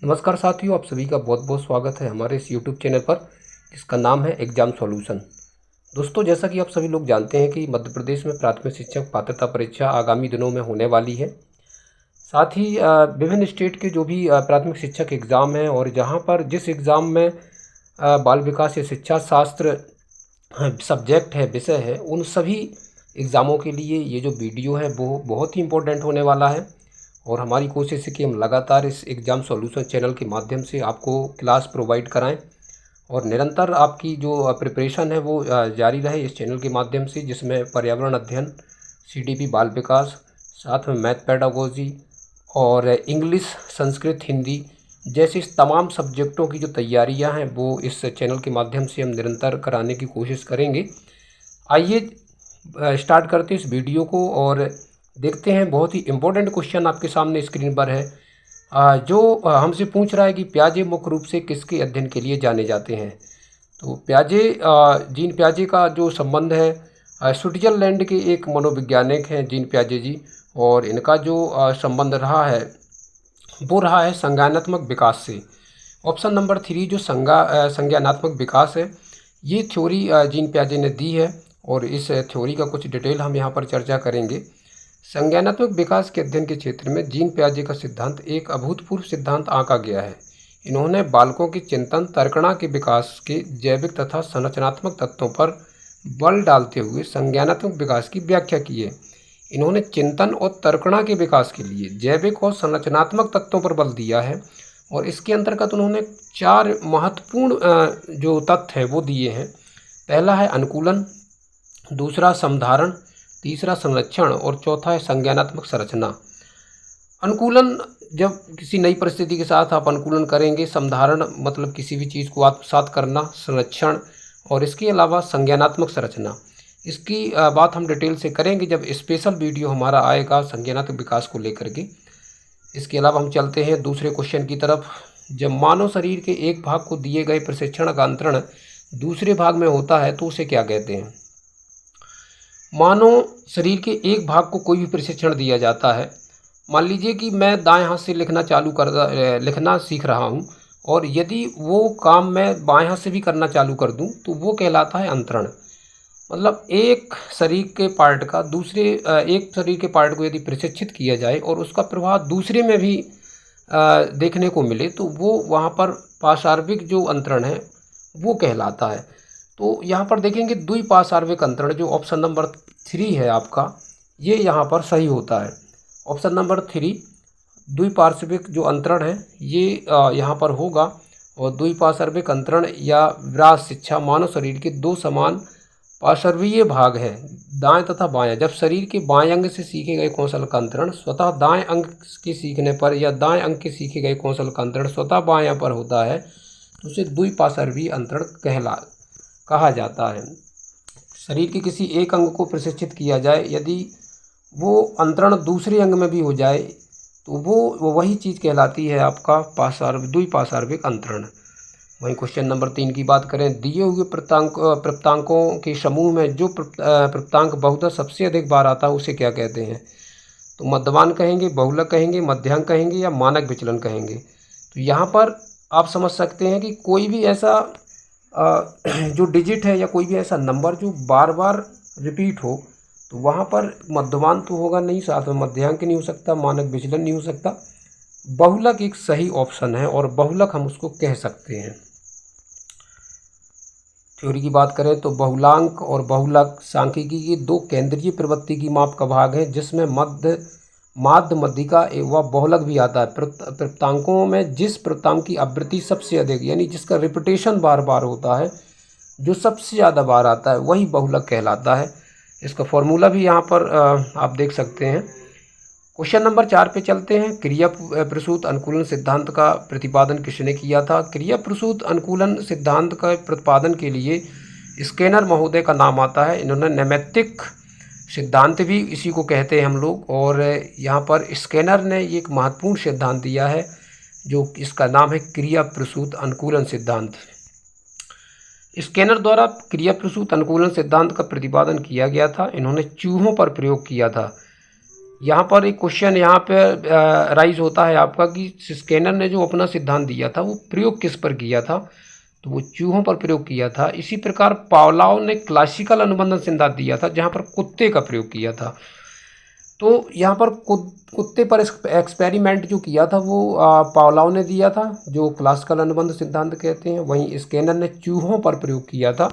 नमस्कार साथियों, आप सभी का बहुत बहुत स्वागत है हमारे इस यूट्यूब चैनल पर जिसका नाम है एग्ज़ाम सॉल्यूशन। दोस्तों, जैसा कि आप सभी लोग जानते हैं कि मध्य प्रदेश में प्राथमिक शिक्षक पात्रता परीक्षा आगामी दिनों में होने वाली है। साथ ही विभिन्न स्टेट के जो भी प्राथमिक शिक्षक एग्ज़ाम हैं और जहां पर जिस एग्ज़ाम में बाल विकास या शिक्षा शास्त्र सब्जेक्ट है, विषय है, उन सभी एग्ज़ामों के लिए ये जो वीडियो है वो बहुत ही इम्पोर्टेंट होने वाला है। और हमारी कोशिश है कि हम लगातार इस एग्ज़ाम सॉल्यूशन चैनल के माध्यम से आपको क्लास प्रोवाइड कराएं और निरंतर आपकी जो प्रिपरेशन है वो जारी रहे इस चैनल के माध्यम से, जिसमें पर्यावरण अध्ययन, सीडीपी बाल विकास, साथ में मैथ पेडागोजी और इंग्लिश, संस्कृत, हिंदी जैसे इस तमाम सब्जेक्टों की जो तैयारियां हैं वो इस चैनल के माध्यम से हम निरंतर कराने की कोशिश करेंगे। आइए स्टार्ट करते हैं इस वीडियो को और देखते हैं। बहुत ही इम्पोर्टेंट क्वेश्चन आपके सामने स्क्रीन पर है, जो हमसे पूछ रहा है कि पियाजे मुख्य रूप से किसके अध्ययन के लिए जाने जाते हैं। तो पियाजे, जीन पियाजे का जो संबंध है स्विट्जरलैंड के एक मनोवैज्ञानिक हैं जीन पियाजे जी, और इनका जो संबंध रहा है वो रहा है संज्ञानात्मक विकास से। ऑप्शन नंबर 3 जो संज्ञानात्मक विकास है, ये थ्योरी जीन पियाजे ने दी है और इस थ्योरी का कुछ डिटेल हम यहाँ पर चर्चा करेंगे। संज्ञानात्मक विकास के अध्ययन के क्षेत्र में जीन पियाजे का सिद्धांत एक अभूतपूर्व सिद्धांत आंका गया है। इन्होंने बालकों के चिंतन तर्कणा के विकास के जैविक तथा संरचनात्मक तत्वों पर बल डालते हुए संज्ञानात्मक विकास की व्याख्या की है। इन्होंने चिंतन और तर्कणा के विकास के लिए जैविक और संरचनात्मक तत्वों पर बल दिया है और इसके अंतर्गत उन्होंने 4 महत्वपूर्ण जो तथ्य है वो दिए हैं। पहला है अनुकूलन, दूसरा समधारण, तीसरा संरक्षण और चौथा है संज्ञानात्मक संरचना। अनुकूलन, जब किसी नई परिस्थिति के साथ आप अनुकूलन करेंगे। समधारण मतलब किसी भी चीज़ को आत्मसात करना। संरक्षण और इसके अलावा संज्ञानात्मक संरचना, इसकी बात हम डिटेल से करेंगे जब स्पेशल वीडियो हमारा आएगा संज्ञानात्मक विकास को लेकर के। इसके अलावा हम चलते हैं दूसरे क्वेश्चन की तरफ। जब मानव शरीर के एक भाग को दिए गए प्रशिक्षण का अंतरण दूसरे भाग में होता है तो उसे क्या कहते हैं। मानव शरीर के एक भाग को कोई भी प्रशिक्षण दिया जाता है। मान लीजिए कि मैं दाएं हाथ से लिखना सीख रहा हूं और यदि वो काम मैं बाएं हाथ से भी करना चालू कर दूं तो वो कहलाता है अंतरण। मतलब एक शरीर के पार्ट का एक शरीर के पार्ट को यदि प्रशिक्षित किया जाए और उसका प्रभाव दूसरे में भी देखने को मिले तो वो वहाँ पर पाशार्विक जो अंतरण है वो कहलाता है। तो यहाँ पर देखेंगे द्विपार्श्विक अंतरण, जो ऑप्शन नंबर 3 है आपका, ये यहाँ पर सही होता है। ऑप्शन नंबर 3 द्विपार्श्विक जो अंतरण है ये यहाँ पर होगा। और द्विपार्श्विक अंतरण या विराट शिक्षा मानव शरीर के 2 समान पार्श्वीय भाग है, दाएं तथा बायां। जब शरीर के बाएं अंग से सीखे गए कौशल का अंतरण स्वतः दाएं अंग के सीखने पर या दाएं अंग के सीखे गए कौशल का अंतरण स्वतः बायां पर होता है तो उसे द्विपार्श्वीय अंतरण कहा जाता है। शरीर के किसी एक अंग को प्रशिक्षित किया जाए, यदि वो अंतरण दूसरे अंग में भी हो जाए तो वो वही चीज़ कहलाती है आपका द्विपार्श्विक अंतरण। वहीं क्वेश्चन नंबर 3 की बात करें, दिए हुए प्रप्तांकों के समूह में जो प्रप्तांक बहुधा सबसे अधिक बार आता है उसे क्या कहते हैं। तो मध्यमान कहेंगे, बहुलक कहेंगे, मध्यांक कहेंगे या मानक विचलन कहेंगे। तो यहाँ पर आप समझ सकते हैं कि कोई भी ऐसा जो डिजिट है या कोई भी ऐसा नंबर जो बार बार रिपीट हो तो वहाँ पर मध्यमान तो होगा नहीं, साथ में मध्यांक नहीं हो सकता, मानक विचलन नहीं हो सकता। बहुलक एक सही ऑप्शन है और बहुलक हम उसको कह सकते हैं। थ्योरी की बात करें तो बहुलांक और बहुलक सांख्यिकी की 2 केंद्रीय प्रवृत्ति की माप का भाग है, जिसमें माध्य, मध्यिका व बहुलक भी आता है। प्रप्तांकों में जिस प्रप्तांक की आवृत्ति सबसे अधिक यानी जिसका रिपीटेशन बार बार होता है, जो सबसे ज़्यादा बार आता है वही बहुलक कहलाता है। इसका फॉर्मूला भी यहाँ पर आप देख सकते हैं। क्वेश्चन नंबर 4 पे चलते हैं। क्रिया प्रसूत अनुकूलन सिद्धांत का प्रतिपादन किसने किया था। क्रिया प्रसूत अनुकूलन सिद्धांत का प्रतिपादन के लिए स्केनर महोदय का नाम आता है। इन्होंने नैमित्तिक सिद्धांत भी इसी को कहते हैं हम लोग, और यहाँ पर स्केनर ने एक महत्वपूर्ण सिद्धांत दिया है जो इसका नाम है क्रिया प्रसूत अनुकूलन सिद्धांत। स्केनर द्वारा क्रिया प्रसूत अनुकूलन सिद्धांत का प्रतिपादन किया गया था। इन्होंने चूहों पर प्रयोग किया था। यहाँ पर एक क्वेश्चन यहाँ पे राइज होता है आपका कि स्केनर ने जो अपना सिद्धांत दिया था वो प्रयोग किस पर किया था, तो वो चूहों पर प्रयोग किया था। इसी प्रकार पावलोव ने क्लासिकल अनुबंधन सिद्धांत दिया था जहाँ पर कुत्ते का प्रयोग किया था। तो यहाँ पर कुत्ते पर एक्सपेरिमेंट जो किया था वो पावलोव ने दिया था, जो क्लासिकल अनुबंध सिद्धांत कहते हैं। वहीं स्केनर ने चूहों पर प्रयोग किया था।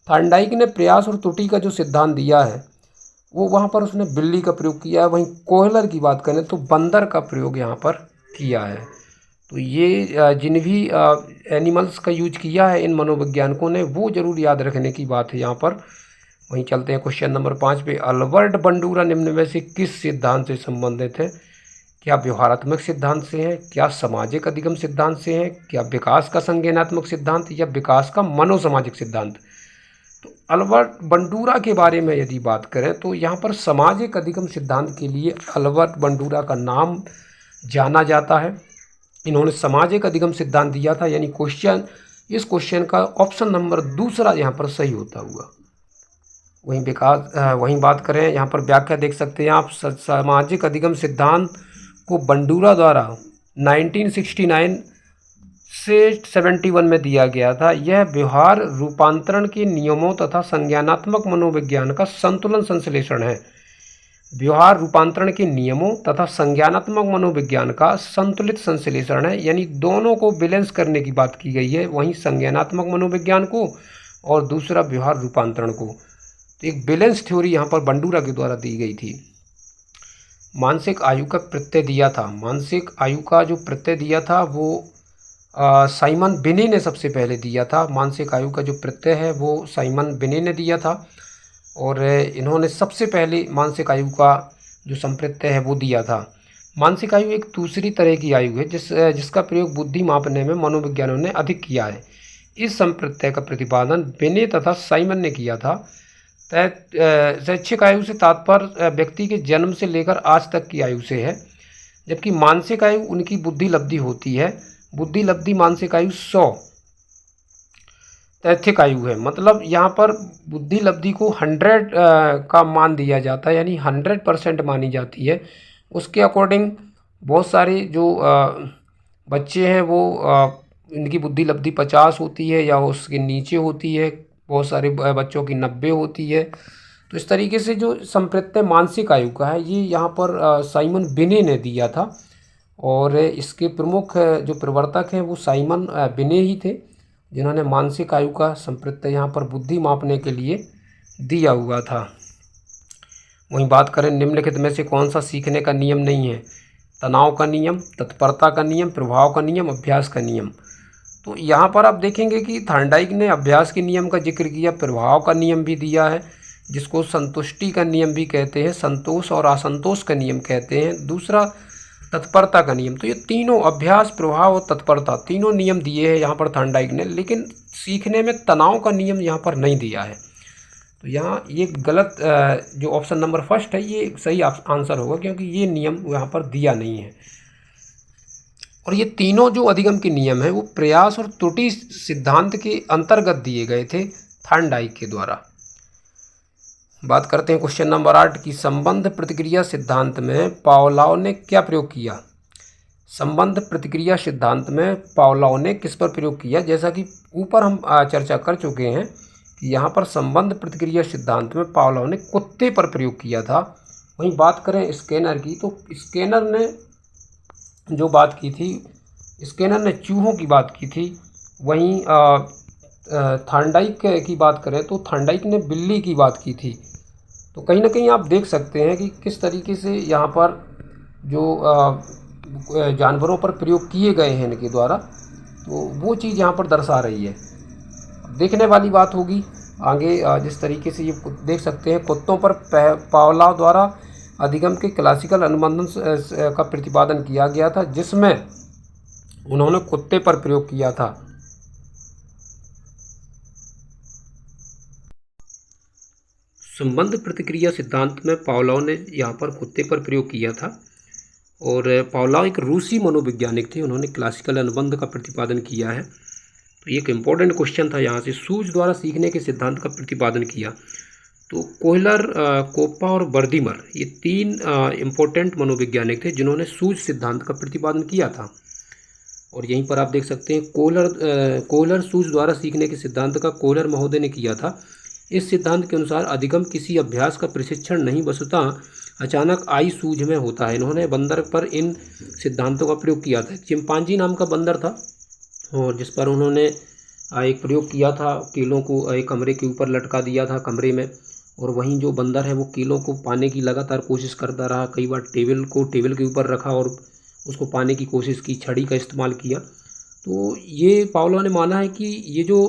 थॉर्नडाइक ने प्रयास और त्रुटि का जो सिद्धांत दिया है वो वहाँ पर उसने बिल्ली का प्रयोग किया है। वहीं कोहलर की बात करें तो बंदर का प्रयोग यहाँ पर किया है। तो ये जिन भी एनिमल्स का यूज किया है इन मनोवैज्ञानिकों ने वो जरूर याद रखने की बात है यहाँ पर। वहीं चलते हैं क्वेश्चन नंबर 5 पे। अल्बर्ट बंडूरा निम्न में से किस सिद्धांत से संबंधित है? क्या व्यवहारात्मक सिद्धांत से है, क्या सामाजिक अधिगम सिद्धांत से है, क्या विकास का संज्ञानात्मक सिद्धांत, या विकास का मनोसामाजिक सिद्धांत? तो अल्बर्ट बंडूरा के बारे में यदि बात करें तो यहाँ पर सामाजिक अधिगम सिद्धांत के लिए अल्बर्ट बंडूरा का नाम जाना जाता है। इन्होंने सामाजिक अधिगम सिद्धांत दिया था, यानी इस क्वेश्चन का ऑप्शन नंबर दूसरा यहाँ पर सही होता हुआ। वहीं बात करें यहाँ पर व्याख्या देख सकते हैं आप। सामाजिक अधिगम सिद्धांत को बंडूरा द्वारा 1969 से 71 में दिया गया था। यह व्यवहार रूपांतरण के नियमों तथा संज्ञानात्मक मनोविज्ञान का संतुलन संश्लेषण है। व्यवहार रूपांतरण के नियमों तथा संज्ञानात्मक मनोविज्ञान का संतुलित संश्लेषण है, यानी दोनों को बैलेंस करने की बात की गई है, वहीं संज्ञानात्मक मनोविज्ञान को और दूसरा व्यवहार रूपांतरण को। तो एक बैलेंस थ्योरी यहाँ पर बंडूरा के द्वारा दी गई थी। मानसिक आयु का प्रत्यय दिया था। मानसिक आयु का जो प्रत्यय दिया था वो साइमन बिने ने सबसे पहले दिया था। मानसिक आयु का जो प्रत्यय है वो साइमन बिने ने दिया था और इन्होंने सबसे पहले मानसिक आयु का जो संप्रत्यय है वो दिया था। मानसिक आयु एक दूसरी तरह की आयु है जिसका प्रयोग बुद्धि मापने में मनोविज्ञानियों ने अधिक किया है। इस संप्रत्यय का प्रतिपादन बिने तथा साइमन ने किया था। शैक्षिक आयु से तात्पर्य व्यक्ति के जन्म से लेकर आज तक की आयु से है, जबकि मानसिक आयु उनकी बुद्धि लब्धि होती है। बुद्धि लब्धि मानसिक आयु 100 तैथिक आयु है। मतलब यहाँ पर बुद्धि लब्धि को 100 का मान दिया जाता है, यानी 100% मानी जाती है। उसके अकॉर्डिंग बहुत सारे जो बच्चे हैं वो इनकी बुद्धि लब्धि 50 होती है या उसके नीचे होती है। बहुत सारे बच्चों की 90 होती है। तो इस तरीके से जो संप्रत्यय मानसिक आयु का है ये यहाँ पर साइमन बिने ने दिया था और इसके प्रमुख जो प्रवर्तक हैं वो साइमन बिने ही थे, जिन्होंने मानसिक आयु का संप्रत्यय यहाँ पर बुद्धि मापने के लिए दिया हुआ था। वहीं बात करें निम्नलिखित में से कौन सा सीखने का नियम नहीं है? तनाव का नियम, तत्परता का नियम, प्रभाव का नियम, अभ्यास का नियम। तो यहाँ पर आप देखेंगे कि थॉर्नडाइक ने अभ्यास के नियम का जिक्र किया, प्रभाव का नियम भी दिया है जिसको संतुष्टि का नियम भी कहते हैं, संतोष और असंतोष का नियम कहते हैं। दूसरा तत्परता का नियम। तो ये तीनों अभ्यास, प्रभाव और तत्परता तीनों नियम दिए हैं यहाँ पर थॉर्नडाइक ने, लेकिन सीखने में तनाव का नियम यहाँ पर नहीं दिया है। तो यहाँ ये गलत, जो ऑप्शन नंबर फर्स्ट है ये सही आंसर होगा, क्योंकि ये नियम यहाँ पर दिया नहीं है। और ये तीनों जो अधिगम के नियम हैं वो प्रयास और त्रुटि सिद्धांत के अंतर्गत दिए गए थे थॉर्नडाइक के द्वारा। बात करते हैं क्वेश्चन नंबर 8 की। संबंध प्रतिक्रिया सिद्धांत में पावलोव ने क्या प्रयोग किया? संबंध प्रतिक्रिया सिद्धांत में पावलोव ने किस पर प्रयोग किया? जैसा कि ऊपर हम चर्चा कर चुके हैं कि यहाँ पर संबंध प्रतिक्रिया सिद्धांत में पावलोव ने कुत्ते पर प्रयोग किया था। वहीं बात करें स्केनर की, तो स्केनर ने जो बात की थी, स्केनर ने चूहों की बात की थी। वहीं थॉर्नडाइक की बात करें तो थॉर्नडाइक ने बिल्ली की बात की थी। तो कहीं ना कहीं आप देख सकते हैं कि किस तरीके से यहाँ पर जो जानवरों पर प्रयोग किए गए हैं इनके द्वारा, तो वो चीज़ यहाँ पर दर्शा रही है। देखने वाली बात होगी आगे जिस तरीके से ये देख सकते हैं कुत्तों पर पावलोव द्वारा अधिगम के क्लासिकल अनुबंधन का प्रतिपादन किया गया था, जिसमें उन्होंने कुत्ते पर प्रयोग किया था। संबंध प्रतिक्रिया सिद्धांत में पावलोव ने यहाँ पर कुत्ते पर प्रयोग किया था और पावलोव एक रूसी मनोवैज्ञानिक थे, उन्होंने क्लासिकल अनुबंध का प्रतिपादन किया है। तो ये एक इम्पोर्टेंट क्वेश्चन था यहाँ से। सूझ द्वारा सीखने के सिद्धांत का प्रतिपादन किया। तो कोहलर, कोप्पा और बर्दिमर, ये 3 इम्पोर्टेंट मनोवैज्ञानिक थे जिन्होंने सूझ सिद्धांत का प्रतिपादन किया था। और यहीं पर आप देख सकते हैं कोहलर सूझ द्वारा सीखने के सिद्धांत का कोहलर महोदय ने किया था। इस सिद्धांत के अनुसार अधिगम किसी अभ्यास का प्रशिक्षण नहीं बसुता अचानक आई सूझ में होता है। इन्होंने बंदर पर इन सिद्धांतों का प्रयोग किया था। चिंपांजी नाम का बंदर था और जिस पर उन्होंने एक प्रयोग किया था, कीलों को एक कमरे के ऊपर लटका दिया था कमरे में, और वहीं जो बंदर है वो कीलों को पाने की लगातार कोशिश करता रहा। कई बार टेबल के ऊपर रखा और उसको पाने की कोशिश की, छड़ी का इस्तेमाल किया। तो ये पावलोव ने माना है कि ये जो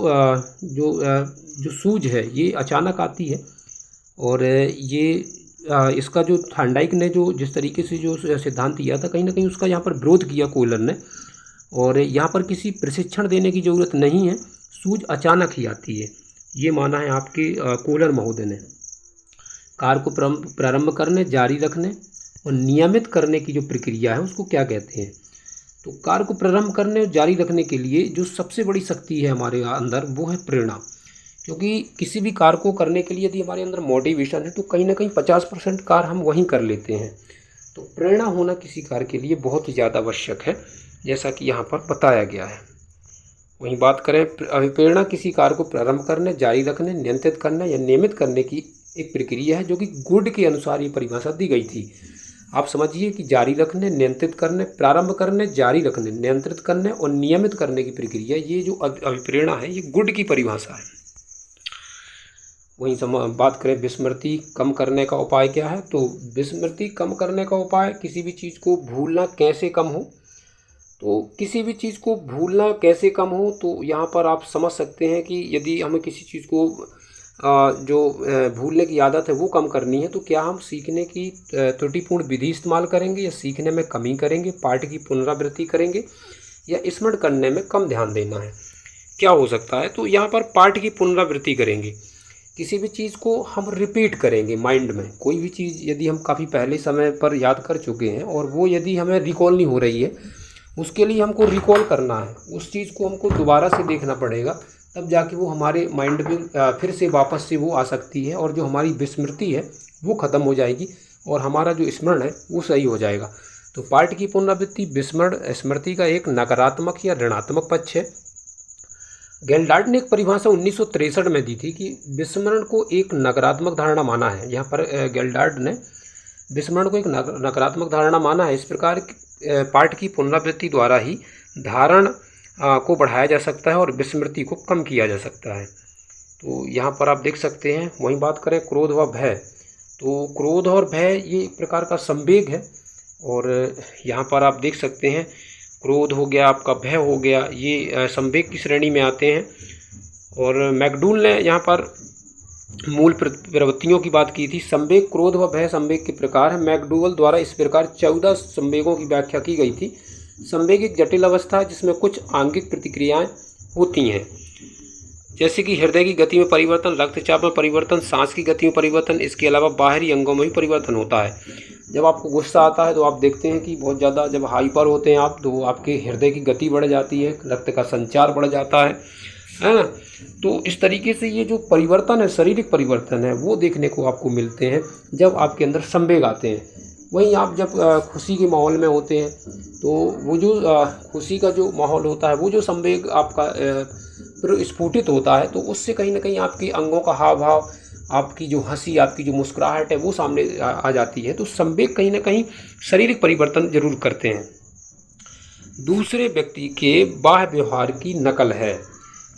सूझ है ये अचानक आती है, और ये इसका जो थॉर्नडाइक ने जो जिस तरीके से जो सिद्धांत दिया था, कहीं ना कहीं उसका यहाँ पर विरोध किया कोहलर ने। और यहाँ पर किसी प्रशिक्षण देने की ज़रूरत नहीं है, सूझ अचानक ही आती है, ये माना है आपके कोहलर महोदय ने। कार्य को प्रारंभ करने, जारी रखने और नियमित करने की जो प्रक्रिया है उसको क्या कहते हैं? तो कार्य को प्रारंभ करने और जारी रखने के लिए जो सबसे बड़ी शक्ति है हमारे अंदर वो है प्रेरणा। क्योंकि किसी भी कार्य को करने के लिए यदि हमारे अंदर मोटिवेशन है तो कहीं ना कहीं 50% कार्य हम वहीं कर लेते हैं। तो प्रेरणा होना किसी कार्य के लिए बहुत ही ज़्यादा आवश्यक है, जैसा कि यहाँ पर बताया गया है। वहीं बात करें, अभिप्रेरणा किसी कार्य को प्रारंभ करने, जारी रखने, नियंत्रित करने या नियमित करने की एक प्रक्रिया है, जो कि गुड के अनुसार ये परिभाषा दी गई थी। आप समझिए कि जारी रखने, नियंत्रित करने, प्रारंभ करने, जारी रखने, नियंत्रित करने और नियमित करने की प्रक्रिया, ये जो अभिप्रेरणा है ये गुड की परिभाषा है। वहीं बात करें विस्मृति कम करने का उपाय क्या है, तो विस्मृति कम करने का उपाय किसी भी चीज़ को भूलना कैसे कम हो। तो किसी भी चीज़ को भूलना कैसे कम हो, तो यहाँ पर आप समझ सकते हैं कि यदि हमें किसी चीज़ को जो भूलने की आदत है वो कम करनी है, तो क्या हम सीखने की त्रुटिपूर्ण विधि इस्तेमाल करेंगे या सीखने में कमी करेंगे, पाठ की पुनरावृत्ति करेंगे या स्मरण करने में कम ध्यान देना है, क्या हो सकता है? तो यहाँ पर पाठ की पुनरावृत्ति करेंगे। किसी भी चीज़ को हम रिपीट करेंगे माइंड में। कोई भी चीज़ यदि हम काफ़ी पहले समय पर याद कर चुके हैं और वो यदि हमें रिकॉल नहीं हो रही है, उसके लिए हमको रिकॉल करना है, उस चीज़ को हमको दोबारा से देखना पड़ेगा, तब जाके वो हमारे माइंड में फिर से वापस से वो आ सकती है और जो हमारी विस्मृति है वो ख़त्म हो जाएगी और हमारा जो स्मरण है वो सही हो जाएगा। तो पाठ की पुनरावृत्ति विस्मरण स्मृति का एक नकारात्मक या ऋणात्मक पक्ष है। गेल्डार्ड ने एक परिभाषा 1963 में दी थी कि विस्मरण को एक नकारात्मक धारणा माना है। यहाँ पर गेल्डार्ड ने विस्मरण को एक नकारात्मक धारणा माना है। इस प्रकार पाठ की पुनरावृत्ति द्वारा ही धारण को बढ़ाया जा सकता है और विस्मृति को कम किया जा सकता है। तो यहाँ पर आप देख सकते हैं। वहीं बात करें क्रोध व भय, तो क्रोध और भय ये एक प्रकार का संवेग है और यहाँ पर आप देख सकते हैं क्रोध हो गया, आपका भय हो गया, ये संवेग की श्रेणी में आते हैं। और मैकडूल ने यहाँ पर मूल प्रवृत्तियों की बात की थी। संवेग, क्रोध व भय संवेग के प्रकार है। मैकडूवल द्वारा इस प्रकार 14 संवेगों की व्याख्या की गई थी। संवेग एक जटिल अवस्था है जिसमें कुछ आंगिक प्रतिक्रियाएं होती हैं, जैसे कि हृदय की गति में परिवर्तन, रक्तचाप में परिवर्तन, सांस की गति में परिवर्तन। इसके अलावा बाहरी अंगों में भी परिवर्तन होता है। जब आपको गुस्सा आता है तो आप देखते हैं कि बहुत ज़्यादा जब हाइपर होते हैं आप, तो आपके हृदय की गति बढ़ जाती है, रक्त का संचार बढ़ जाता है ना। तो इस तरीके से ये जो परिवर्तन है, शारीरिक परिवर्तन है, वो देखने को आपको मिलते हैं जब आपके अंदर संवेग आते हैं। वहीं आप जब खुशी के माहौल में होते हैं तो वो जो खुशी का जो माहौल होता है, वो जो संवेग आपका स्फुटित होता है, तो उससे कहीं ना कहीं आपके अंगों का हाव भाव, आपकी जो हंसी, आपकी जो मुस्कुराहट है वो सामने आ जाती है। तो संवेग कहीं ना कहीं शारीरिक परिवर्तन जरूर करते हैं। दूसरे व्यक्ति के बाह्य व्यवहार की नकल है,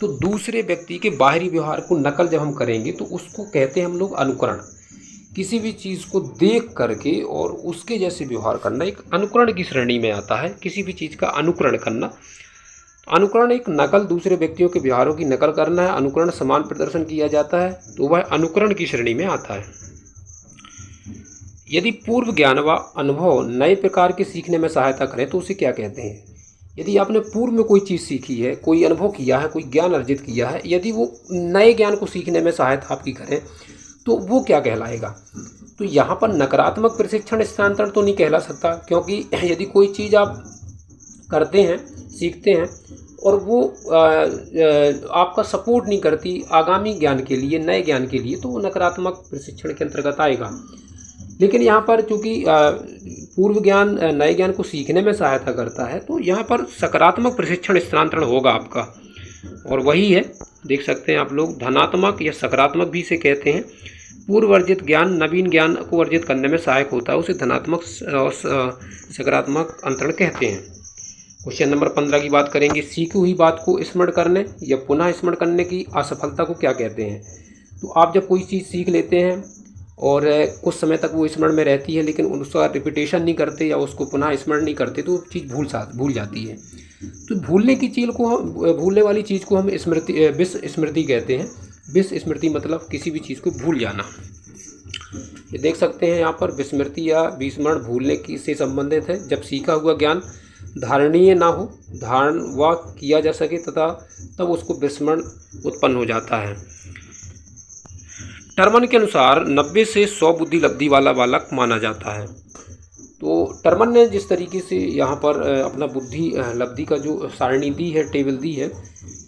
तो दूसरे व्यक्ति के बाहरी व्यवहार को नकल जब हम करेंगे तो उसको कहते हैं हम लोग अनुकरण। किसी भी चीज़ को देख करके और उसके जैसे व्यवहार करना एक अनुकरण की श्रेणी में आता है। किसी भी चीज़ का अनुकरण करना, अनुकरण एक नकल, दूसरे व्यक्तियों के व्यवहारों की नकल करना है। अनुकरण समान प्रदर्शन किया जाता है तो वह अनुकरण की श्रेणी में आता है। यदि पूर्व ज्ञान व अनुभव नए प्रकार के सीखने में सहायता करें तो उसे क्या कहते हैं? यदि आपने पूर्व में कोई चीज़ सीखी है, कोई अनुभव किया है, कोई ज्ञान अर्जित किया है, यदि वो नए ज्ञान को सीखने में सहायता आपकी करें तो वो क्या कहलाएगा? तो यहाँ पर नकारात्मक प्रशिक्षण स्थानांतरण तो नहीं कहला सकता, क्योंकि यदि कोई चीज़ आप करते हैं, सीखते हैं और वो आपका सपोर्ट नहीं करती आगामी ज्ञान के लिए, नए ज्ञान के लिए, तो वो नकारात्मक प्रशिक्षण के अंतर्गत आएगा। लेकिन यहाँ पर चूँकि पूर्व ज्ञान नए ज्ञान को सीखने में सहायता करता है, तो यहाँ पर सकारात्मक प्रशिक्षण स्थानांतरण होगा आपका, और वही है, देख सकते हैं आप लोग, धनात्मक या सकारात्मक भी इसे कहते हैं। पूर्व अर्जित ज्ञान नवीन ज्ञान को अर्जित करने में सहायक होता है, उसे धनात्मक और सकारात्मक अंतरण कहते हैं। क्वेश्चन नंबर 15 की बात करेंगे, सीखी हुई बात को स्मरण करने या पुनः स्मरण करने की असफलता को क्या कहते हैं। तो आप जब कोई चीज़ सीख लेते हैं और कुछ समय तक वो स्मरण में रहती है, लेकिन उसका रिपीटेशन नहीं करते या उसको पुनः स्मरण नहीं करते, तो वो चीज़ भूल जाती है। तो भूलने वाली चीज़ को हम विस्मृति कहते हैं। विस्मृति मतलब किसी भी चीज़ को भूल जाना। ये देख सकते हैं यहाँ पर, विस्मृति या विस्मरण भूलने की से संबंधित है, जब सीखा हुआ ज्ञान धारणीय ना हो, धारण व किया जा सके तथा तब उसको विस्मरण उत्पन्न हो जाता है। टर्मन के अनुसार 90 से 100 बुद्धि लब्धि वाला बालक माना जाता है। तो टर्मन ने जिस तरीके से यहाँ पर अपना बुद्धि लब्धि का जो सारणी दी है, टेबल दी है,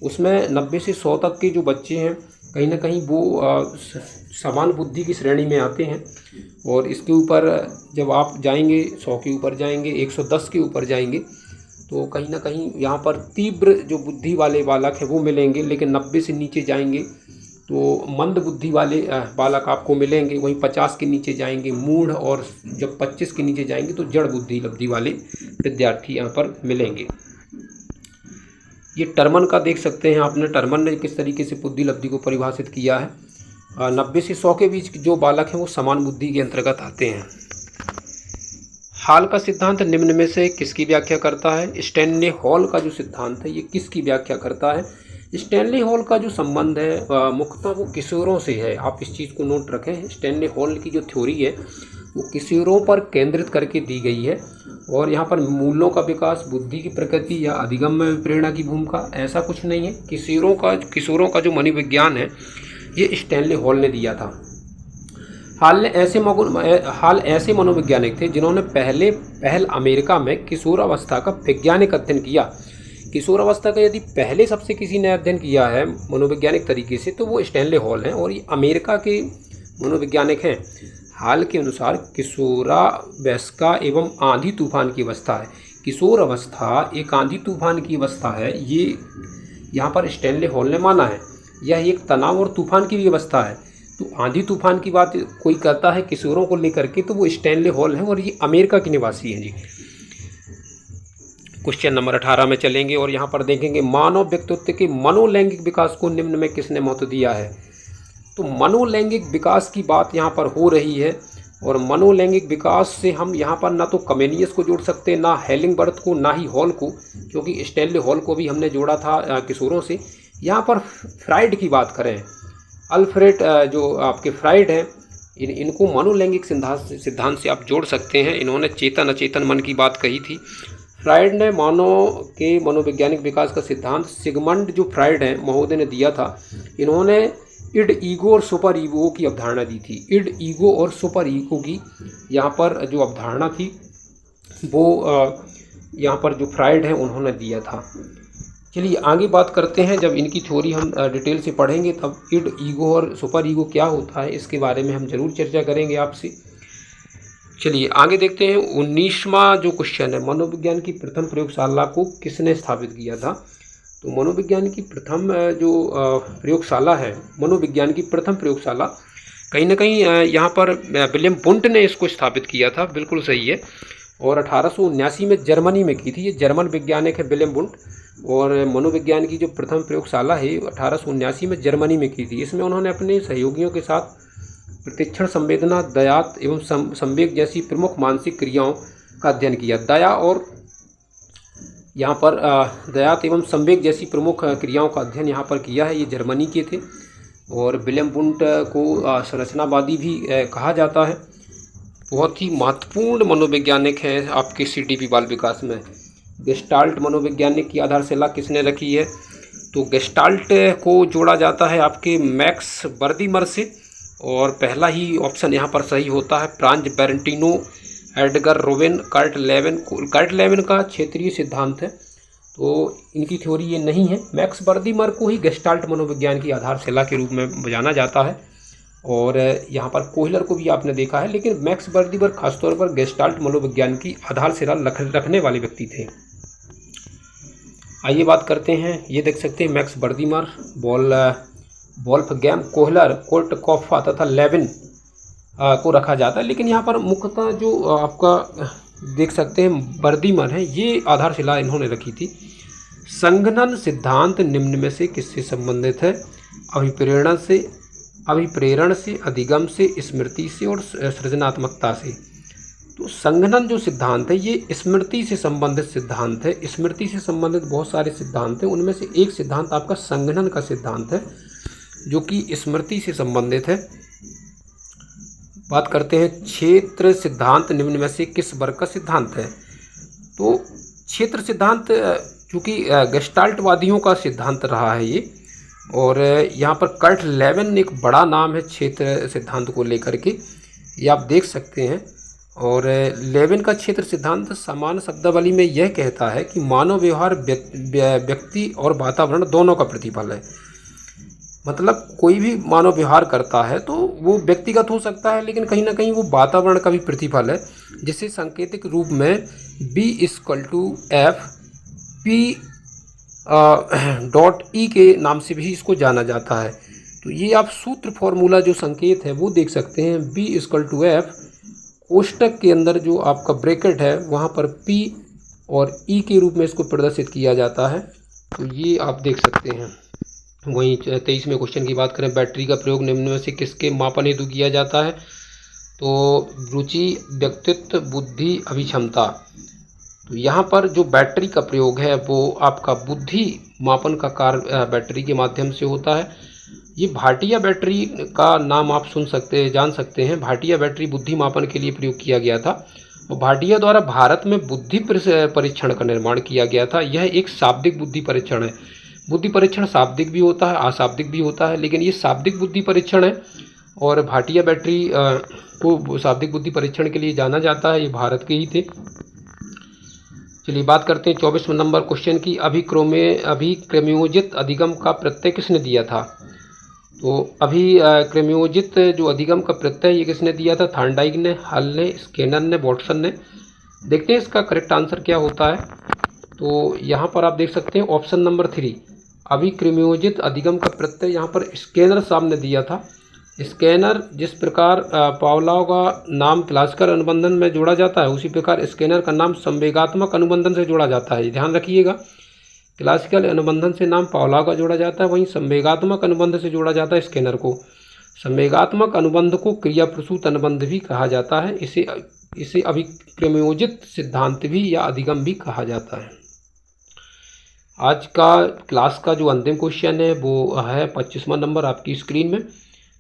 उसमें 90 से 100 तक के जो बच्चे हैं, कहीं ना कहीं वो समान बुद्धि की श्रेणी में आते हैं। और इसके ऊपर जब आप जाएंगे, 100 के ऊपर जाएंगे, 110 के ऊपर जाएंगे, तो कहीं ना कहीं यहाँ पर तीव्र जो बुद्धि वाले बालक हैं वो मिलेंगे। लेकिन 90 से नीचे जाएंगे तो मंद बुद्धि वाले बालक आपको मिलेंगे। वहीं 50 के नीचे जाएंगे मूढ़, और जब 25 के नीचे जाएंगे तो जड़ बुद्धि लब्धि वाले विद्यार्थी यहाँ पर मिलेंगे। ये टर्मन का देख सकते हैं आपने, टर्मन ने किस तरीके से बुद्धि लब्धि को परिभाषित किया है। 90 से 100 के बीच जो बालक हैं वो समान बुद्धि के अंतर्गत आते हैं। हॉल का सिद्धांत निम्न में से किसकी व्याख्या करता है। स्टैनले हॉल का जो सिद्धांत है ये किसकी व्याख्या करता है। स्टैनले हॉल का जो संबंध है मुख्यतः वो किशोरों से है। आप इस चीज़ को नोट रखें, स्टैनले हॉल की जो थ्योरी है वो किशोरों पर केंद्रित करके दी गई है। और यहाँ पर मूल्यों का विकास, बुद्धि की प्रकृति या अधिगम में प्रेरणा की भूमिका, ऐसा कुछ नहीं है। किशोरों का जो मनोविज्ञान है ये स्टैनले हॉल ने दिया था। हाल ऐसे मनोवैज्ञानिक थे जिन्होंने पहल अमेरिका में किशोरावस्था का वैज्ञानिक अध्ययन किया। किशोरावस्था का यदि पहले सबसे किसी ने अध्ययन किया है मनोवैज्ञानिक तरीके से तो वो स्टैनले हॉल हैं, और ये अमेरिका के मनोवैज्ञानिक हैं। हाल के अनुसार किशोरावस्था एवं आंधी तूफान की अवस्था है। किशोर अवस्था एक आंधी तूफान की अवस्था है, ये यहाँ पर स्टैनले हॉल ने माना है। यह एक तनाव और तूफान की भी अवस्था है। तो आंधी तूफान की बात कोई करता है किशोरों को लेकर के, तो वो स्टैनले हॉल हैं और ये अमेरिका के निवासी हैं जी। क्वेश्चन नंबर 18 में चलेंगे और यहाँ पर देखेंगे, मानव व्यक्तित्व के मनोलैंगिक विकास को निम्न में किसने महत्व दिया है। तो मनोलैंगिक विकास की बात यहाँ पर हो रही है, और मनोलैंगिक विकास से हम यहाँ पर ना तो कमेनियस को जोड़ सकते, ना हेलिंगबर्थ को, ना ही हॉल को, क्योंकि स्टैनले हॉल को भी हमने जोड़ा था किशोरों से। यहाँ पर फ्राइड की बात करें, अल्फ्रेड जो आपके फ्राइड हैं, इनको मनोलैंगिक सिद्धांत से आप जोड़ सकते हैं। इन्होंने चेतन अचेतन मन की बात कही थी। फ्राइड ने मानव के मनोवैज्ञानिक विकास का सिद्धांत सिगमंड जो फ्राइड हैं महोदय ने दिया था। इन्होंने इड, ईगो और सुपर ईगो की अवधारणा दी थी। इड, ईगो और सुपर ईगो की यहाँ पर जो अवधारणा थी वो यहाँ पर जो फ्राइड हैं उन्होंने दिया था। चलिए आगे बात करते हैं। जब इनकी थ्योरी हम डिटेल से पढ़ेंगे तब इड, ईगो और सुपर ईगो क्या होता है इसके बारे में हम जरूर चर्चा करेंगे आपसे। चलिए आगे देखते हैं। 19वां जो क्वेश्चन है, मनोविज्ञान की प्रथम प्रयोगशाला को किसने स्थापित किया था। तो मनोविज्ञान की प्रथम जो प्रयोगशाला है, मनोविज्ञान की प्रथम प्रयोगशाला कहीं ना कहीं यहाँ पर विलियम वुंट ने इसको स्थापित किया था। बिल्कुल सही है। और 1879 में जर्मनी में की थी। ये जर्मन वैज्ञानिक है विलियम वुंट। और मनोविज्ञान की जो प्रथम प्रयोगशाला है 1879 में जर्मनी में की थी। इसमें उन्होंने अपने सहयोगियों के साथ प्रतिक्षण, संवेदना, दयात एवं संवेग जैसी प्रमुख मानसिक क्रियाओं का अध्ययन किया। दया और यहाँ पर दयात एवं संवेग जैसी प्रमुख क्रियाओं का अध्ययन यहाँ पर किया है। ये जर्मनी के थे। और विलियम वुंट को संरचनावादी भी कहा जाता है। बहुत ही महत्वपूर्ण मनोवैज्ञानिक हैं आपके सीडीपी बाल विकास में। गेस्टाल्ट मनोवैज्ञानिक की आधारशिला किसने रखी है। तो गेस्टाल्ट को जोड़ा जाता है आपके मैक्स बर्दिमर से, और पहला ही ऑप्शन यहाँ पर सही होता है। फ्रांज बेरेंटिनो, एडगर रोवेन, कर्ट लेविन का क्षेत्रीय सिद्धांत है। तो इनकी थ्योरी ये नहीं है। मैक्स बर्दिमर को ही गेस्टाल्ट मनोविज्ञान की आधारशिला के रूप में जाना जाता है, और यहाँ पर कोहलर को भी आपने देखा है, लेकिन मैक्स बर्दिमर खासतौर पर गेस्टाल्ट मनोविज्ञान की आधारशिला रखने वाले व्यक्ति थे। आइए बात करते हैं, ये देख सकते हैं मैक्स बर्दिमर, वोल्फगैंग कोहलर, कोल्टकॉफा तथा लेविन को रखा जाता है, लेकिन यहाँ पर मुख्यतः जो आपका देख सकते हैं बर्दिमर है, ये आधारशिला इन्होंने रखी थी। संघनन सिद्धांत निम्न में से किससे संबंधित है? अभिप्रेरण से, अधिगम से, स्मृति से और सृजनात्मकता से। तो संघनन जो सिद्धांत है ये स्मृति से संबंधित सिद्धांत है। स्मृति से संबंधित बहुत सारे सिद्धांत हैं, उनमें से एक सिद्धांत आपका संघनन का सिद्धांत है जो कि स्मृति से संबंधित है। बात करते हैं क्षेत्र सिद्धांत निम्न में से किस वर्ग का सिद्धांत है? तो क्षेत्र सिद्धांत चूँकि गेस्टाल्टवादियों का सिद्धांत रहा है ये, और यहाँ पर कर्ट लेविन एक बड़ा नाम है क्षेत्र सिद्धांत को लेकर के, ये आप देख सकते हैं। और लेविन का क्षेत्र सिद्धांत समान शब्दावली में यह कहता है कि मानव व्यवहार व्यक्ति और वातावरण दोनों का प्रतिफल है। मतलब कोई भी मानव व्यवहार करता है तो वो व्यक्तिगत हो सकता है, लेकिन कहीं ना कहीं वो वातावरण का भी प्रतिफल है, जिसे सांकेतिक रूप में B=F_P के नाम से भी इसको जाना जाता है। तो ये आप सूत्र फॉर्मूला जो संकेत है वो देख सकते हैं। B=F, कोष्टक के अंदर जो आपका ब्रैकेट है वहाँ पर P और E के रूप में इसको प्रदर्शित किया जाता है। तो ये आप देख सकते हैं। वहीं 23वें क्वेश्चन की बात करें, बैटरी का प्रयोग निम्न में से किसके मापन हेतु किया जाता है? तो रुचि, व्यक्तित्व, बुद्धि, अभिक्षमता। तो यहाँ पर जो बैटरी का प्रयोग है वो आपका बुद्धि मापन का कार्य बैटरी के माध्यम से होता है। ये भाटिया बैटरी का नाम आप जान सकते हैं। भाटिया बैटरी बुद्धि मापन के लिए प्रयोग किया गया था, और भाटिया द्वारा भारत में बुद्धि परीक्षण का निर्माण किया गया था। यह एक शाब्दिक बुद्धि परीक्षण है। बुद्धि परीक्षण शाब्दिक भी होता है, अशाब्दिक भी होता है, लेकिन ये शाब्दिक बुद्धि परीक्षण है, और भाटिया बैटरी को शाब्दिक बुद्धि परीक्षण के लिए जाना जाता है। ये भारत के ही थे। चलिए बात करते हैं 24वें नंबर क्वेश्चन की। अभिक्रमयोजित अधिगम का प्रत्यय किसने दिया था? तो अभिक्रमयोजित जो अधिगम का प्रत्यय ये किसने दिया था? थॉर्नडाइक ने, हल ने, स्केनर ने, वाटसन ने। देखते हैं इसका करेक्ट आंसर क्या होता है। तो यहाँ पर आप देख सकते हैं ऑप्शन नंबर 3, अभिक्रमयोजित अधिगम का प्रत्यय यहाँ पर स्केनर साहब ने दिया था। स्केनर जिस प्रकार पावलोव का नाम क्लासिकल अनुबंधन में जोड़ा जाता है, उसी प्रकार स्केनर का नाम संवेगात्मक अनुबंधन से जोड़ा जाता है। ध्यान रखिएगा, क्लासिकल अनुबंधन से नाम पावलोव का जोड़ा जाता है, वहीं संवेगात्मक अनुबंध से जोड़ा जाता है स्केनर को। संवेगात्मक अनुबंध को क्रियाप्रसूत अनुबंध भी कहा जाता है। इसे अभिक्रमयोजित सिद्धांत भी या अधिगम भी कहा जाता है। आज का क्लास का जो अंतिम क्वेश्चन है वो है 25वां नंबर आपकी स्क्रीन में।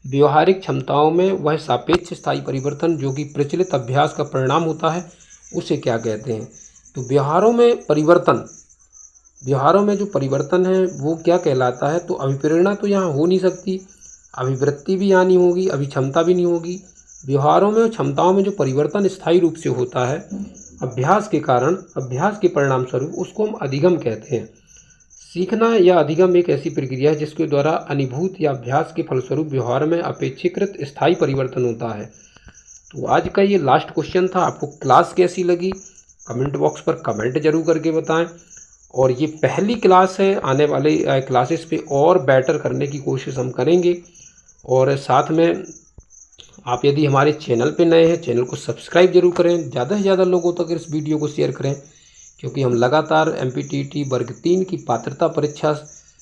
व्यवहारिक क्षमताओं में वह सापेक्ष स्थायी परिवर्तन जो कि प्रचलित अभ्यास का परिणाम होता है उसे क्या कहते हैं? तो व्यवहारों में जो परिवर्तन है वो क्या कहलाता है? तो अभिप्रेरणा तो यहाँ हो नहीं सकती, अभिवृत्ति भी यहाँ नहीं होगी, अभिक्षमता भी नहीं होगी। व्यवहारों में और क्षमताओं में जो परिवर्तन स्थायी रूप से होता है अभ्यास के कारण, अभ्यास के परिणाम स्वरूप, उसको हम अधिगम कहते हैं। सीखना या अधिगम एक ऐसी प्रक्रिया है जिसके द्वारा अनुभूत या अभ्यास के फलस्वरूप व्यवहार में अपेक्षाकृत स्थायी परिवर्तन होता है। तो आज का ये लास्ट क्वेश्चन था। आपको क्लास कैसी लगी कमेंट बॉक्स पर कमेंट जरूर करके बताएं, और ये पहली क्लास है, आने वाले क्लासेस पे और बेटर करने की कोशिश हम करेंगे। और साथ में आप यदि हमारे चैनल पे नए हैं, चैनल को सब्सक्राइब जरूर करें, ज़्यादा से ज़्यादा लोगों तक इस वीडियो को शेयर करें, क्योंकि हम लगातार MPTT वर्ग 3 की पात्रता परीक्षा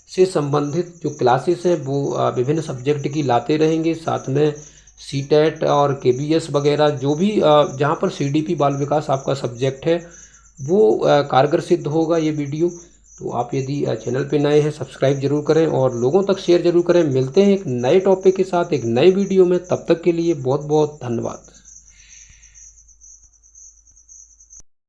से संबंधित जो क्लासेस हैं वो विभिन्न सब्जेक्ट की लाते रहेंगे। साथ में CTET और KBS वगैरह जो भी जहाँ पर CDP बाल विकास आपका सब्जेक्ट है वो कारगर सिद्ध होगा ये वीडियो। तो आप यदि चैनल पे नए हैं सब्सक्राइब जरूर करें और लोगों तक शेयर जरूर करें। मिलते हैं एक नए टॉपिक के साथ एक नए वीडियो में, तब तक के लिए बहुत बहुत धन्यवाद।